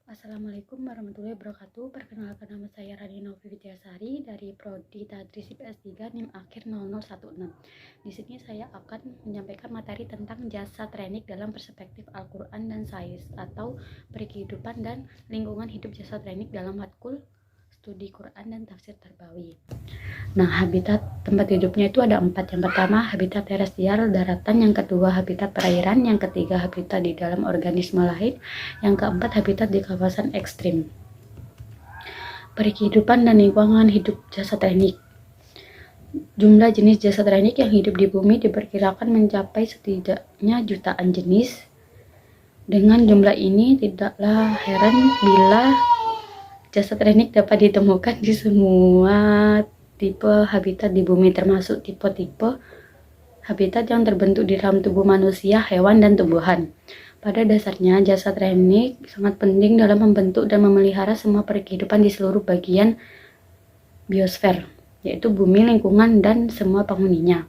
Assalamualaikum warahmatullahi wabarakatuh. Perkenalkan, nama saya Radhi Novi Widyasari dari Prodi Tadrisip S3 NIM akhir 0016. Di sini saya akan menyampaikan materi tentang jasa training dalam perspektif Al-Quran dan Sains atau perkehidupan dan lingkungan hidup jasa training dalam matkul studi Quran dan tafsir Tarbawi. Nah, habitat tempat hidupnya itu ada 4. Yang pertama, habitat terestrial daratan. Yang kedua, habitat perairan. Yang ketiga, habitat di dalam organisme lain. Yang keempat, habitat di kawasan ekstrim. Perkehidupan dan lingkungan hidup jasa training. Jumlah jenis jasa training yang hidup di bumi diperkirakan mencapai setidaknya jutaan jenis. Dengan jumlah ini, tidaklah heran bila jasa training dapat ditemukan di semua tipe habitat di bumi, termasuk tipe-tipe habitat yang terbentuk di dalam tubuh manusia, hewan, dan tumbuhan. Pada dasarnya, jasa training sangat penting dalam membentuk dan memelihara semua perkehidupan di seluruh bagian biosfer, yaitu bumi, lingkungan, dan semua penghuninya.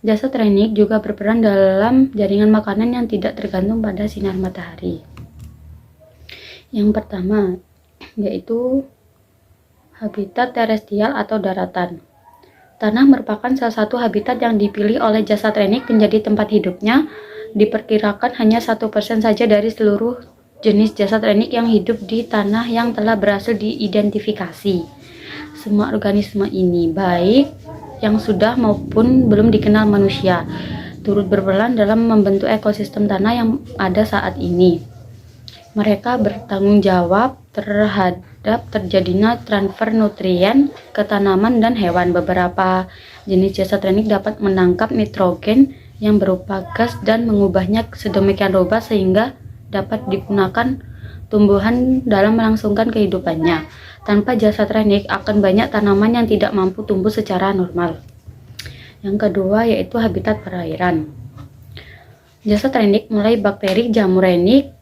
Jasa training juga berperan dalam jaringan makanan yang tidak tergantung pada sinar matahari. Yang pertama, yaitu habitat terestrial atau daratan. Tanah merupakan salah satu habitat yang dipilih oleh jasa training menjadi tempat hidupnya. Diperkirakan hanya 1% saja dari seluruh jenis jasa training yang hidup di tanah yang telah berhasil diidentifikasi. Semua organisme ini, baik yang sudah maupun belum dikenal manusia, turut berperan dalam membentuk ekosistem tanah yang ada saat ini. Mereka bertanggung jawab terhadap terjadinya transfer nutrien ke tanaman dan hewan. Beberapa jenis jasa training dapat menangkap nitrogen yang berupa gas dan mengubahnya sedemikian rupa sehingga dapat digunakan tumbuhan dalam melangsungkan kehidupannya. Tanpa jasa training akan banyak tanaman yang tidak mampu tumbuh secara normal. Yang kedua, yaitu habitat perairan. Jasa training mulai bakteri, jamur renik,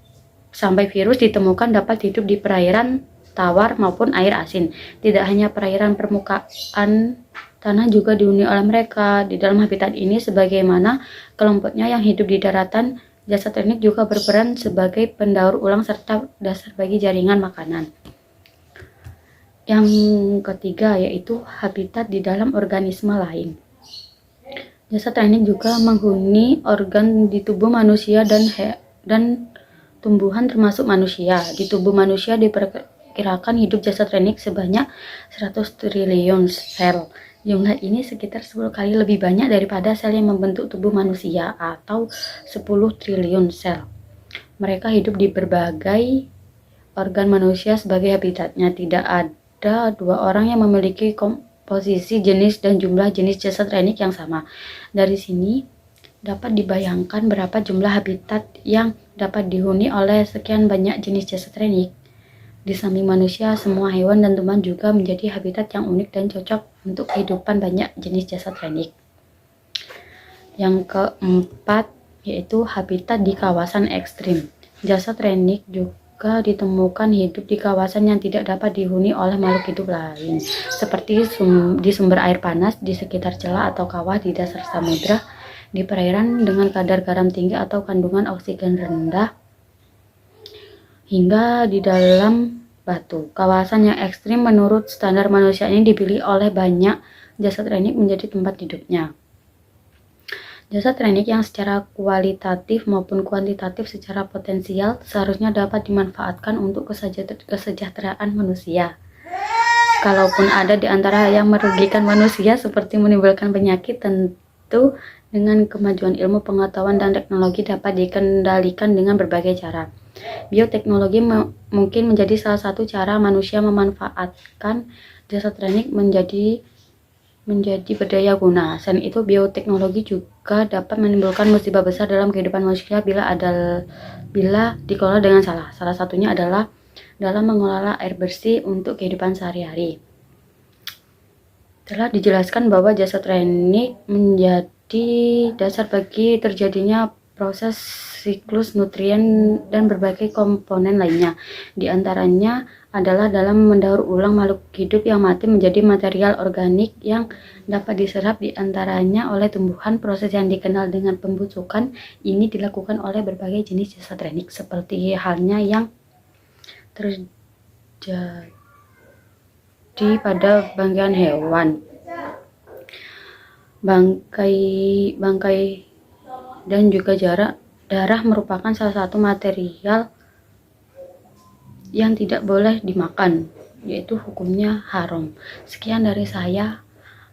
sampai virus ditemukan dapat hidup di perairan tawar maupun air asin. Tidak hanya perairan permukaan tanah juga dihuni oleh mereka. Di dalam habitat ini, sebagaimana kelompoknya yang hidup di daratan, jasa training juga berperan sebagai pendaur ulang serta dasar bagi jaringan makanan. Yang ketiga, yaitu habitat di dalam organisme lain. Jasa training juga menghuni organ di tubuh manusia dan tumbuhan termasuk manusia. Di tubuh manusia diperkirakan hidup jasa training sebanyak 100 triliun sel. Jumlah ini sekitar 10 kali lebih banyak daripada sel yang membentuk tubuh manusia, atau 10 triliun sel. Mereka hidup di berbagai organ manusia sebagai habitatnya. Tidak ada dua orang yang memiliki komposisi jenis dan jumlah jenis jasa training yang sama. Dari sini dapat dibayangkan berapa jumlah habitat yang dapat dihuni oleh sekian banyak jenis jasa training. Di samping manusia, semua hewan dan tumbuhan juga menjadi habitat yang unik dan cocok untuk kehidupan banyak jenis jasa training. Yang keempat, yaitu habitat di kawasan ekstrim. Jasa training juga ditemukan hidup di kawasan yang tidak dapat dihuni oleh makhluk hidup lain, seperti di sumber air panas, di sekitar celah atau kawah di dasar samudra, di perairan dengan kadar garam tinggi atau kandungan oksigen rendah, hingga di dalam batu. Kawasan yang ekstrim menurut standar manusia ini dipilih oleh banyak jasa training menjadi tempat hidupnya. Jasa training yang secara kualitatif maupun kuantitatif secara potensial seharusnya dapat dimanfaatkan untuk kesejahteraan manusia. Kalaupun ada di antara yang merugikan manusia seperti menimbulkan penyakit, tentu dengan kemajuan ilmu pengetahuan dan teknologi dapat dikendalikan dengan berbagai cara. Bioteknologi mungkin menjadi salah satu cara manusia memanfaatkan jasa training menjadi berdaya guna. Selain itu, bioteknologi juga dapat menimbulkan musibah besar dalam kehidupan manusia bila dikelola dengan salah. Salah satunya adalah dalam mengelola air bersih untuk kehidupan sehari-hari. Telah dijelaskan bahwa jasa training menjadi dasar bagi terjadinya proses siklus nutrien dan berbagai komponen lainnya. Di antaranya adalah dalam mendaur ulang makhluk hidup yang mati menjadi material organik yang dapat diserap di antaranya oleh tumbuhan. Proses yang dikenal dengan pembusukan ini dilakukan oleh berbagai jenis jasa teknik seperti halnya yang terjadi pada bangkai hewan, bangkai dan juga darah merupakan salah satu material yang tidak boleh dimakan, yaitu hukumnya haram. Sekian dari saya.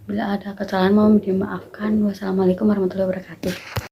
Bila ada kesalahan mohon dimaafkan. Wassalamualaikum warahmatullahi wabarakatuh.